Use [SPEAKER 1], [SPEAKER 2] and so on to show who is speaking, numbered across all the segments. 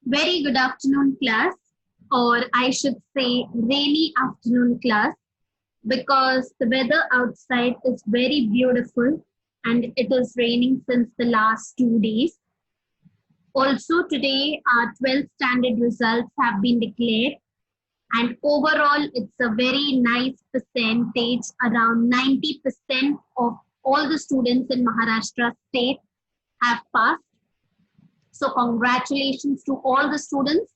[SPEAKER 1] Very good afternoon, class, or I should say, rainy afternoon class, because the weather outside is very beautiful and it is raining since the last 2 days. Also, today our 12th standard results have been declared, and overall, it's a very nice percentage. Around 90% of all the students in Maharashtra state have passed. So, congratulations to all the students.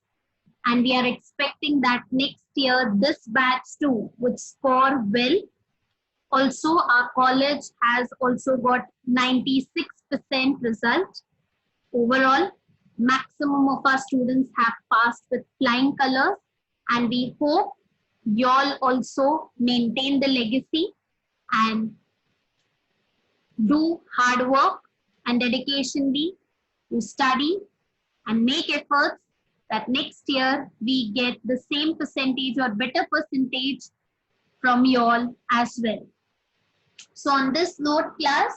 [SPEAKER 1] And we are expecting that next year this batch too would score well. Also, our college has also got 96% result. Overall, maximum of our students have passed with flying colors, and we hope y'all also maintain the legacy and do hard work and dedicationally to study and make efforts that next year we get the same percentage or better percentage from you all as well. So on this note, class,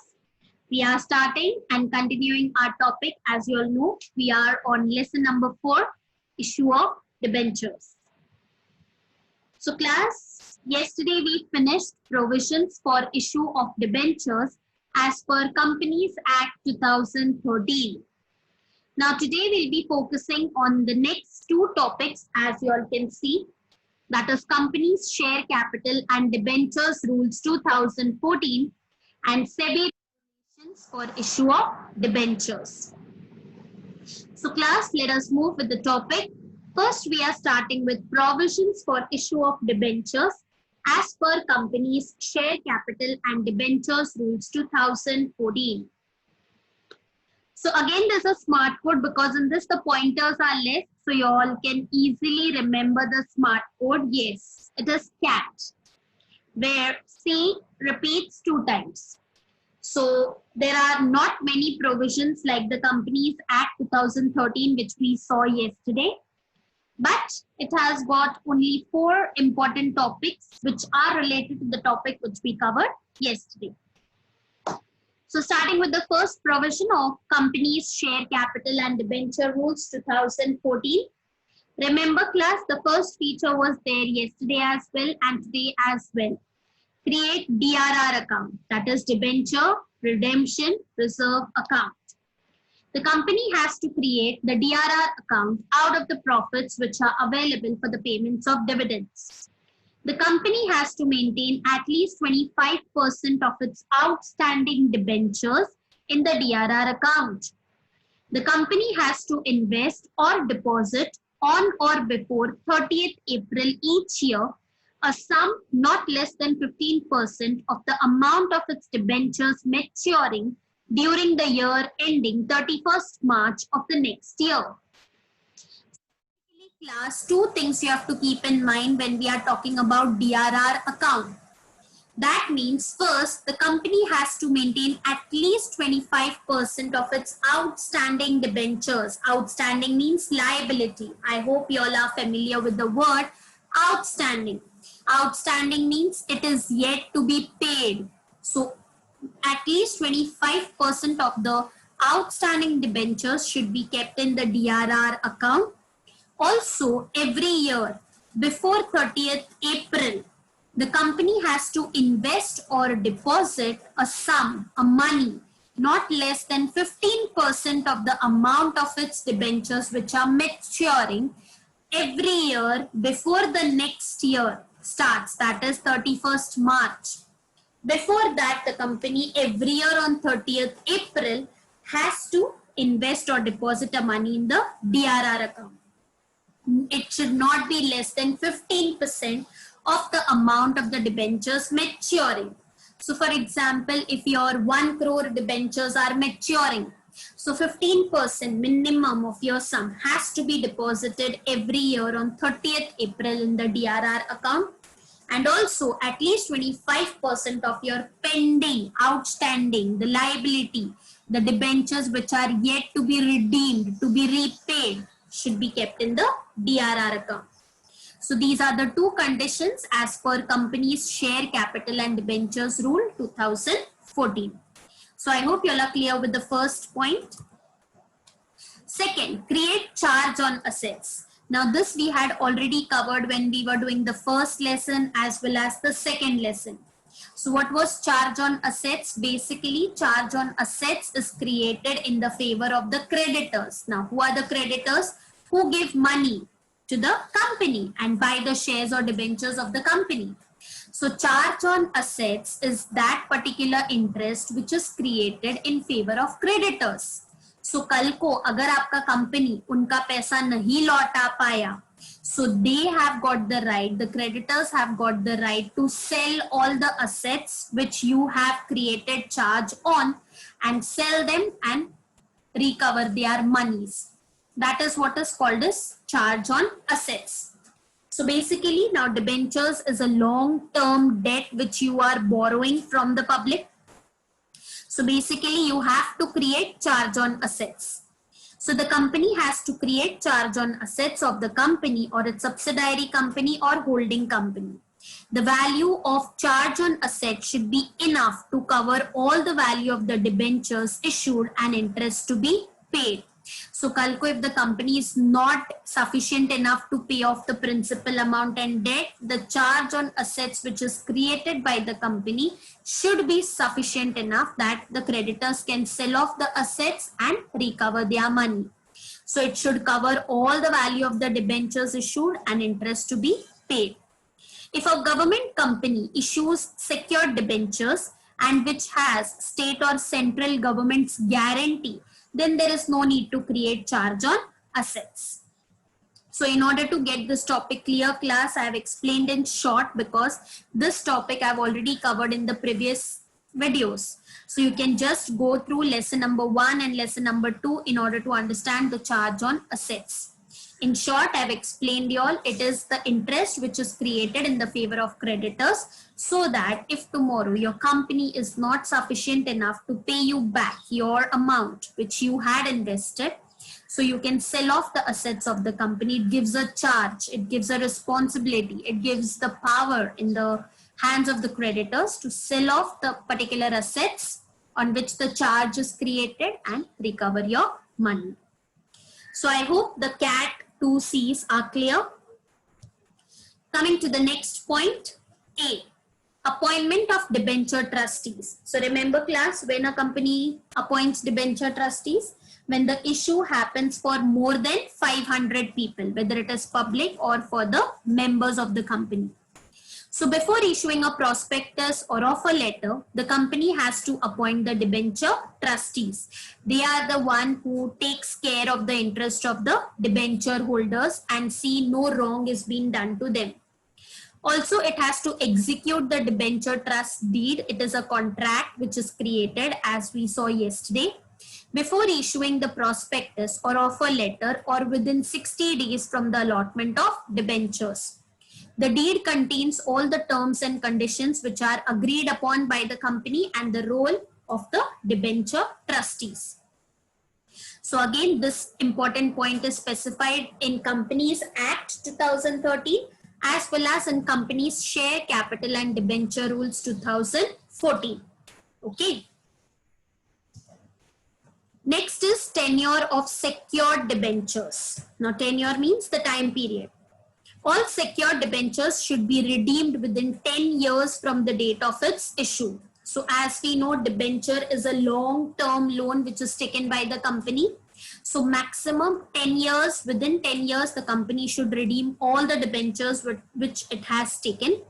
[SPEAKER 1] we are starting and continuing our topic. As you all know, we are on lesson number 4, issue of debentures. So class, yesterday we finished provisions for issue of debentures as per Companies Act 2013. Now today we'll be focusing on the next two topics, as you all can see, that is Companies Share Capital and Debentures Rules 2014 and SEBI regulations for issue of debentures. So class, let us move with the topic. First, we are starting with provisions for issue of debentures as per Companies Share Capital and Debentures Rules 2014. So again, there's a smart code because in this the pointers are less, so you all can easily remember the smart code. Yes, it is CAT, where C repeats 2 times. So there are not many provisions like the Companies Act 2013, which we saw yesterday, but it has got only 4 important topics which are related to the topic which we covered yesterday. So starting with the first provision of Companies Share Capital and Debenture Rules 2014. Remember class, the first feature was there yesterday as well and today as well. Create DRR account, that is Debenture Redemption Reserve Account. The company has to create the DRR account out of the profits which are available for the payments of dividends. The company has to maintain at least 25% of its outstanding debentures in the DRR account. The company has to invest or deposit on or before 30th April each year a sum not less than 15% of the amount of its debentures maturing during the year ending 31st March of the next year. Class, 2 things you have to keep in mind when we are talking about DRR account. That means first, the company has to maintain at least 25% of its outstanding debentures. Outstanding means liability. I hope you all are familiar with the word outstanding. Outstanding means it is yet to be paid. So at least 25% of the outstanding debentures should be kept in the DRR account. Also, every year before 30th April, the company has to invest or deposit a sum, a money, not less than 15% of the amount of its debentures which are maturing every year before the next year starts, that is 31st March. Before that, the company every year on 30th April has to invest or deposit a money in the DRR account. It should not be less than 15% of the amount of the debentures maturing. So for example, if your 1 crore debentures are maturing, so 15% minimum of your sum has to be deposited every year on 30th April in the DRR account. And also at least 25% of your pending, outstanding, the liability, the debentures which are yet to be redeemed, to be repaid, should be kept in the DRR account. So these are the 2 conditions as per Companies Share Capital and Debentures Rule 2014. So I hope you all are clear with the first point. Second, create charge on assets. Now this we had already covered when we were doing the first lesson as well as the second lesson. So what was charge on assets? Basically, charge on assets is created in the favor of the creditors. Now, who are the creditors? Who give money to the company and buy the shares or debentures of the company. So charge on assets is that particular interest which is created in favor of creditors. So कल को अगर आपका company उनका पैसा नहीं लौटा पाया, so they have got the right, the creditors have got the right to sell all the assets which you have created charge on and sell them and recover their monies. That is what is called as charge on assets. So basically now debentures is a long-term debt which you are borrowing from the public. So basically you have to create charge on assets. So the company has to create charge on assets of the company or its subsidiary company or holding company. The value of charge on assets should be enough to cover all the value of the debentures issued and interest to be paid. So कल को if the company is not sufficient enough to pay off the principal amount and debt, the charge on assets which is created by the company should be sufficient enough that the creditors can sell off the assets and recover their money. So it should cover all the value of the debentures issued and interest to be paid. If a government company issues secured debentures and which has state or central government's guarantee, then there is no need to create charge on assets. So in order to get this topic clear, class, I have explained in short because this topic I have already covered in the previous videos. So you can just go through lesson number 1 and lesson number 2 in order to understand the charge on assets. In short, I have explained you all, it is the interest which is created in the favor of creditors so that if tomorrow your company is not sufficient enough to pay you back your amount which you had invested, so you can sell off the assets of the company. It gives a charge, it gives a responsibility, it gives the power in the hands of the creditors to sell off the particular assets on which the charge is created and recover your money. So I hope the CAT 2 C's are clear. Coming to the next point, A, appointment of debenture trustees. So remember class, when a company appoints debenture trustees, when the issue happens for more than 500 people, whether it is public or for the members of the company. So before issuing a prospectus or offer letter, the company has to appoint the debenture trustees. They are the one who takes care of the interest of the debenture holders and see no wrong is being done to them. Also, it has to execute the debenture trust deed. It is a contract which is created as we saw yesterday. Before issuing the prospectus or offer letter or within 60 days from the allotment of debentures. The deed contains all the terms and conditions which are agreed upon by the company and the role of the debenture trustees. So again, this important point is specified in Companies Act 2013 as well as in Companies Share Capital and Debenture Rules 2014. Okay. Next is tenure of secured debentures. Now tenure means the time period. All secured debentures should be redeemed within 10 years from the date of its issue. So as we know, debenture is a long-term loan which is taken by the company. So maximum 10 years, within 10 years, the company should redeem all the debentures which it has taken.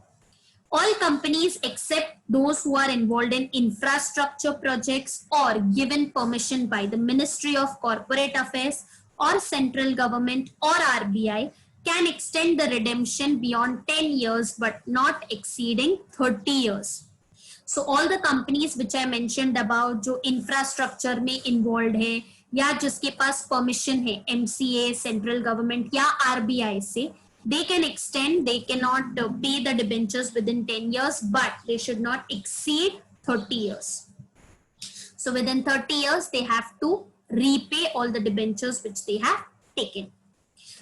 [SPEAKER 1] All companies except those who are involved in infrastructure projects or given permission by the Ministry of Corporate Affairs or central government or RBI can extend the redemption beyond 10 years but not exceeding 30 years. So all the companies which I mentioned about जो infrastructure में involved है या जिसके पास permission है MCA, central government या RBI से, they can extend, they cannot pay the debentures within 10 years but they should not exceed 30 years. So within 30 years they have to repay all the debentures which they have taken.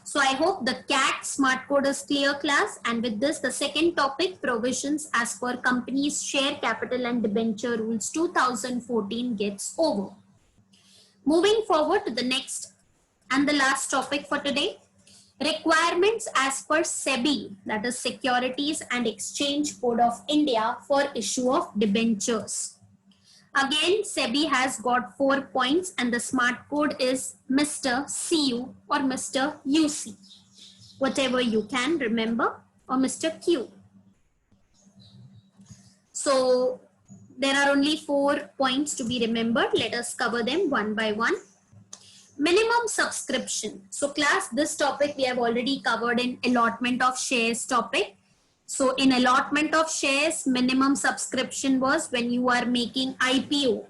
[SPEAKER 1] So I hope the CAT smart code is clear class, and with this the second topic, provisions as per Companies Share Capital and Debenture Rules 2014 gets over. Moving forward to the next And the last topic for today, requirements as per SEBI, that is Securities and Exchange Code of India, for issue of debentures. Again, SEBI has got 4 points and the smart code is Mr. CU or Mr. UC, whatever you can remember, or Mr. Q. So there are only 4 points to be remembered. Let us cover them one by one. Minimum subscription. So class, this topic we have already covered in allotment of shares topic. So in allotment of shares, minimum subscription was when you are making IPO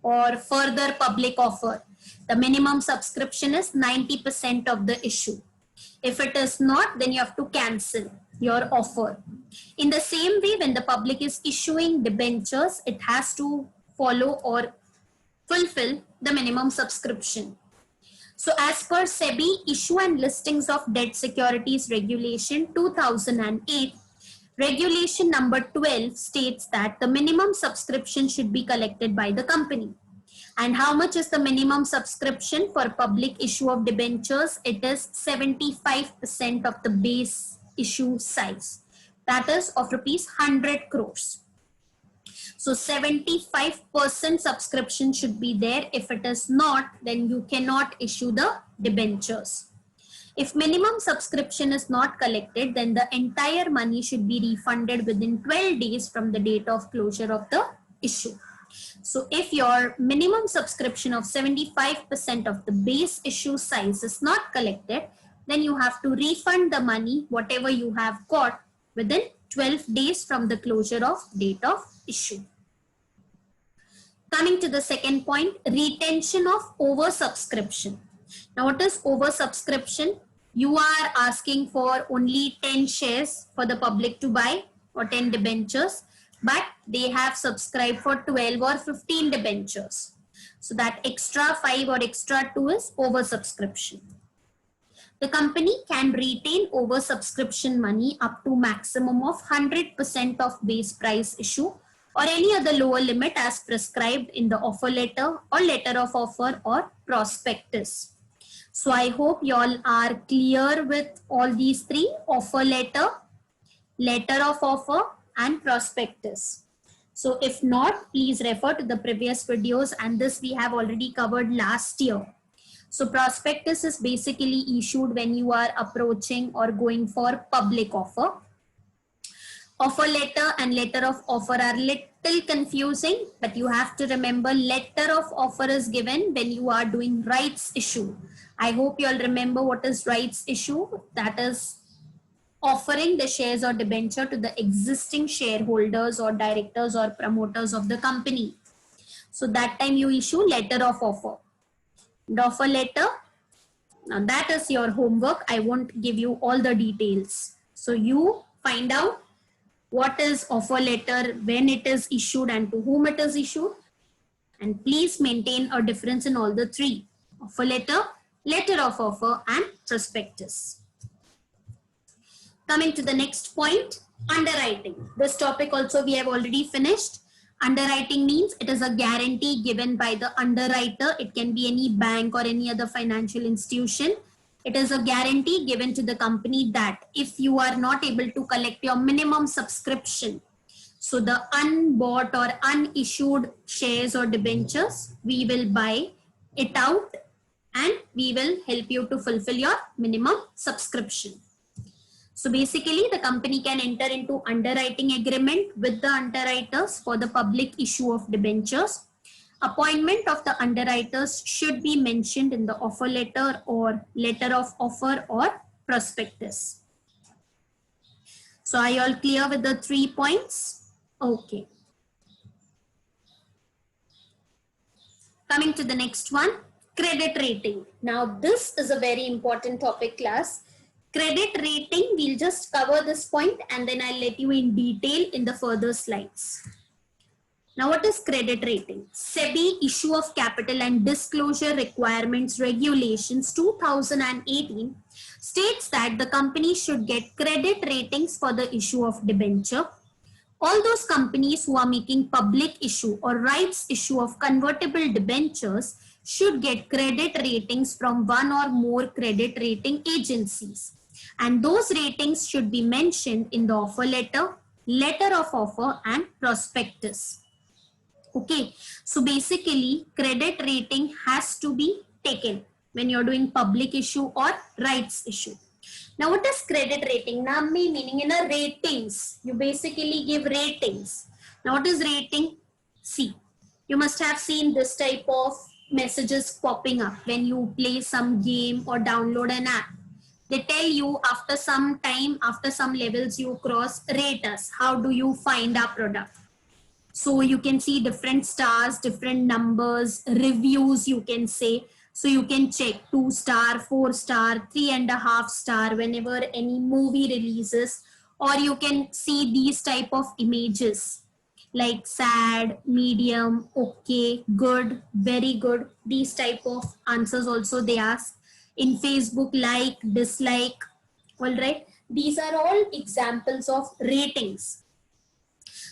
[SPEAKER 1] or further public offer. The minimum subscription is 90% of the issue. If it is not, then you have to cancel your offer. In the same way, when the public is issuing debentures, it has to follow or fulfill the minimum subscription. So as per SEBI, issue and listings of debt securities regulation 2008, regulation number 12 states that the minimum subscription should be collected by the company. And how much is the minimum subscription for public issue of debentures? It is 75% of the base issue size. That is of rupees 100 crores. So 75% subscription should be there. If it is not, then you cannot issue the debentures. If minimum subscription is not collected, then the entire money should be refunded within 12 days from the date of closure of the issue. So if your minimum subscription of 75% of the base issue size is not collected, then you have to refund the money, whatever you have got, within 12 days from the closure of date of issue. Coming to the second point, retention of oversubscription. Now what is oversubscription? You are asking for only 10 shares for the public to buy or 10 debentures, but they have subscribed for 12 or 15 debentures. So that extra 5 or extra 2 is oversubscription. The company can retain oversubscription money up to maximum of 100% of base price issue or any other lower limit as prescribed in the offer letter or letter of offer or prospectus. So I hope you all are clear with all these three: offer letter, letter of offer and prospectus. So if not, please refer to the previous videos, and this we have already covered last year. So prospectus is basically issued when you are approaching or going for public offer. Offer letter and letter of offer are little confusing, but you have to remember letter of offer is given when you are doing rights issue. I hope you all remember what is rights issue. That is offering the shares or debenture to the existing shareholders or directors or promoters of the company. So that time you issue letter of offer. The offer letter, now that is your homework. I won't give you all the details. So you find out what is offer letter, when it is issued and to whom it is issued. And please maintain a difference in all the three: offer letter, letter of offer and prospectus. Coming to the next point, underwriting. This topic also we have already finished. Underwriting means it is a guarantee given by the underwriter. It can be any bank or any other financial institution. It is a guarantee given to the company that if you are not able to collect your minimum subscription, so the unbought or unissued shares or debentures, we will buy it out and we will help you to fulfill your minimum subscription. So basically the company can enter into underwriting agreement with the underwriters for the public issue of debentures. Appointment of the underwriters should be mentioned in the offer letter or letter of offer or prospectus. So are you all clear with the 3 points? Okay. Coming to the next one, credit rating. Now this is a very important topic, class. Credit rating, we'll just cover this point and then I'll let you in detail in the further slides. Now what is credit rating? SEBI Issue of Capital and Disclosure Requirements Regulations 2018 states that the company should get credit ratings for the issue of debenture. All those companies who are making public issue or rights issue of convertible debentures should get credit ratings from one or more credit rating agencies. And those ratings should be mentioned in the offer letter, letter of offer, and prospectus. Okay, so basically credit rating has to be taken when you're doing public issue or rights issue. Now what is credit rating? Nammi meaning in a ratings. You basically give ratings. Now what is rating? See, you must have seen this type of messages popping up when you play some game or download an app. They tell you after some time, after some levels you cross, rate us. How do you find our product? So you can see different stars, different numbers, reviews you can say. So you can check 2 star, 4 star, 3.5 star whenever any movie releases, or you can see these type of images like sad, medium, okay, good, very good. These type of answers also they ask. In Facebook, like, dislike, all right. These are all examples of ratings.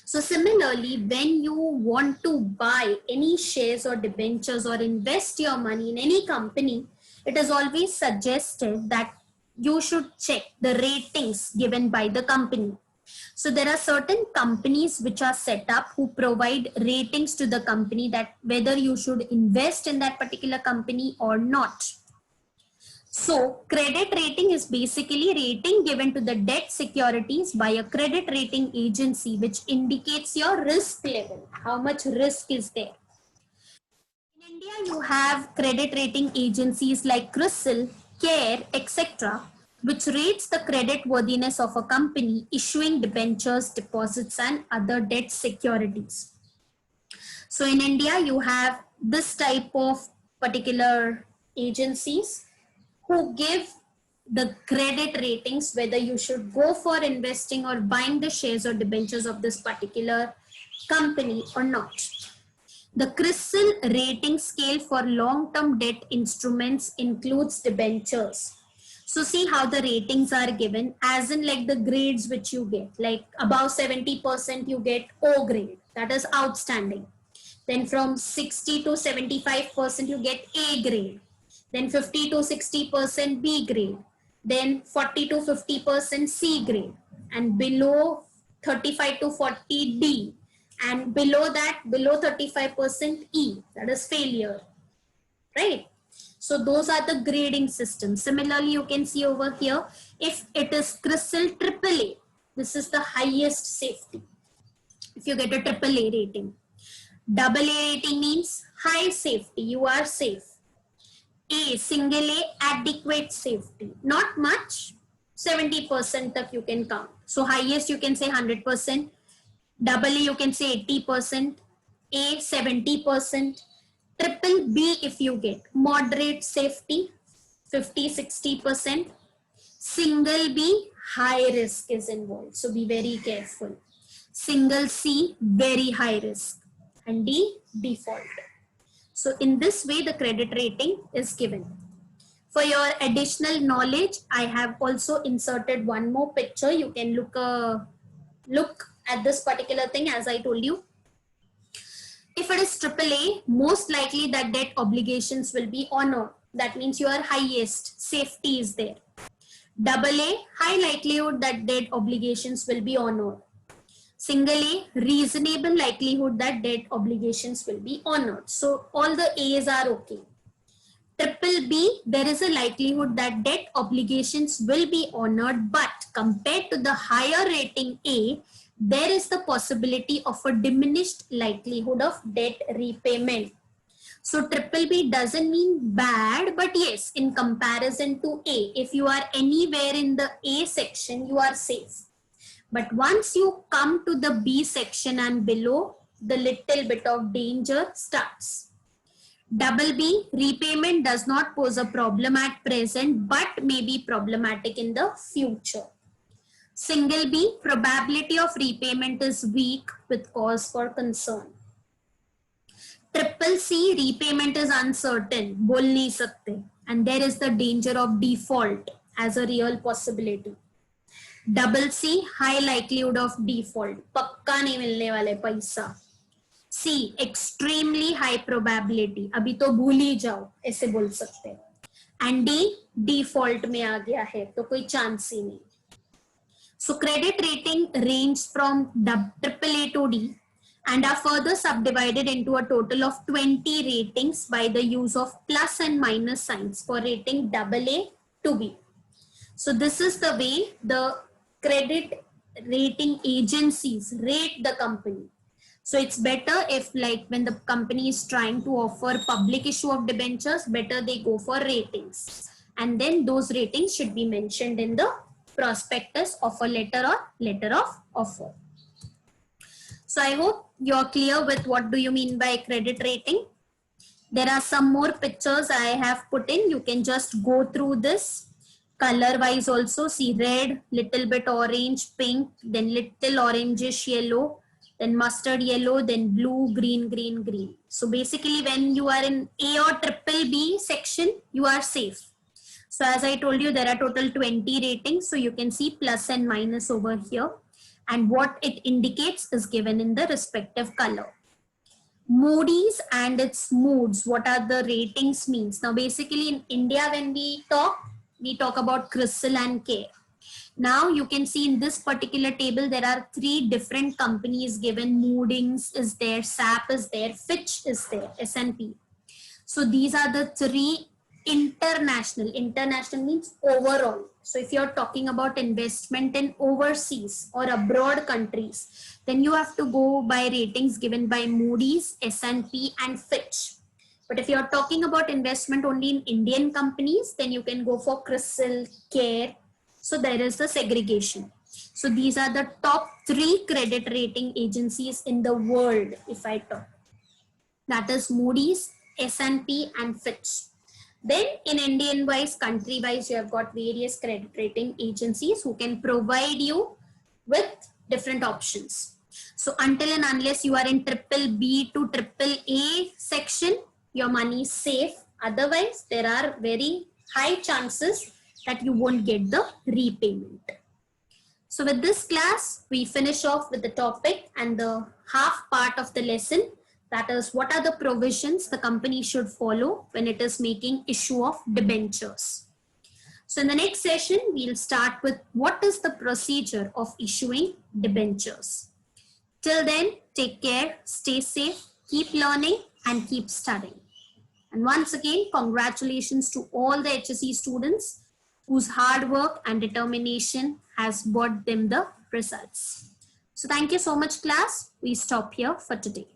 [SPEAKER 1] So similarly, when you want to buy any shares or debentures or invest your money in any company, it is always suggested that you should check the ratings given by the company. So there are certain companies which are set up who provide ratings to the company that whether you should invest in that particular company or not. So credit rating is basically rating given to the debt securities by a credit rating agency which indicates your risk level, how much risk is there. In India, you have credit rating agencies like CRISIL, CARE, etc., which rates the credit worthiness of a company issuing debentures, deposits, and other debt securities. So in India, you have this type of particular agencies who give the credit ratings whether you should go for investing or buying the shares or debentures of this particular company or not. The CRISIL rating scale for long-term debt instruments includes debentures. So see how the ratings are given as in like the grades which you get, like above 70% you get O grade, that is outstanding. Then from 60 to 75% you get A grade. Then 50 to 60% B grade. Then 40 to 50% C grade. And below 35 to 40 D. And below that, below 35% E, that is failure, right? So those are the grading systems. Similarly, you can see over here, if it is CRISIL AAA, this is the highest safety. If you get a AAA rating. AA rating means high safety, you are safe. A, single A, adequate safety. Not much, 70% tak you can count. So highest you can say 100%. AA you can say 80%. A 70%. Triple B if you get moderate safety 50-60%. Single B high risk is involved, so be very careful. Single C very high risk, and D default. So in this way the credit rating is given. For your additional knowledge, I have also inserted one more picture. You can look at this particular thing as I told you. If it is AAA, most likely that debt obligations will be honored. That means your highest safety is there. AA, high likelihood that debt obligations will be honored. Single A, reasonable likelihood that debt obligations will be honored. So all the A's are okay. Triple B, there is a likelihood that debt obligations will be honored, but compared to the higher rating A, there is the possibility of a diminished likelihood of debt repayment. So triple B doesn't mean bad, but yes, in comparison to A, if you are anywhere in the A section, you are safe. But once you come to the B section and below, the little bit of danger starts. Double B, repayment does not pose a problem at present, but may be problematic in the future. Single B, probability of repayment is weak with cause for concern. Triple C, repayment is uncertain, bol nahi sakte, and there is the danger of default as a real possibility. Double C, high likelihood of default, pakka nahi milne wale paisa. C extremely high probability, अभी तो भूल ही जाओ ऐसे बोल सकते हैं. And D default में आ गया है तो कोई चांस ही नहीं. So credit rating range from AAA to D and are further subdivided into a total of 20 ratings by the use of plus and minus signs for rating AA to B. So this is the way the credit rating agencies rate the company. So it's better if, like, when the company is trying to offer public issue of debentures, better they go for ratings, and then those ratings should be mentioned in the prospectus of a letter or letter of offer. So I hope you're clear with what do you mean by credit rating. There are some more pictures I have put in. You can just go through this. Color wise also, see red, little bit orange, pink, then little orangish yellow, then mustard yellow, then blue, green, green, green. So basically when you are in A or triple B section, you are safe. So as I told you, there are total 20 ratings. So you can see plus and minus over here. And what it indicates is given in the respective color. Moody's and its moods, what are the ratings means. Now basically in India when we talk about CRISIL and CARE. Now you can see in this particular table there are 3 different companies given. Moody's is there, SAP is there, Fitch is there, S&P. So these are the 3 international. International means overall. So if you're talking about investment in overseas or abroad countries, then you have to go by ratings given by Moody's, S&P and Fitch. But if you're talking about investment only in Indian companies, then you can go for CRISIL, CARE. So there is the segregation. So these are the top 3 credit rating agencies in the world, if I talk. That is Moody's, S&P and Fitch. Then in Indian wise, country wise, you have got various credit rating agencies who can provide you with different options. So until and unless you are in triple B to triple A section, your money is safe. Otherwise, there are very high chances that you won't get the repayment. So with this class, we finish off with the topic and the half part of the lesson. That is, what are the provisions the company should follow when it is making issue of debentures. So in the next session, we'll start with what is the procedure of issuing debentures. Till then, take care, stay safe, keep learning and keep studying. And once again, congratulations to all the HSC students whose hard work and determination has brought them the results. So thank you so much, class. We stop here for today.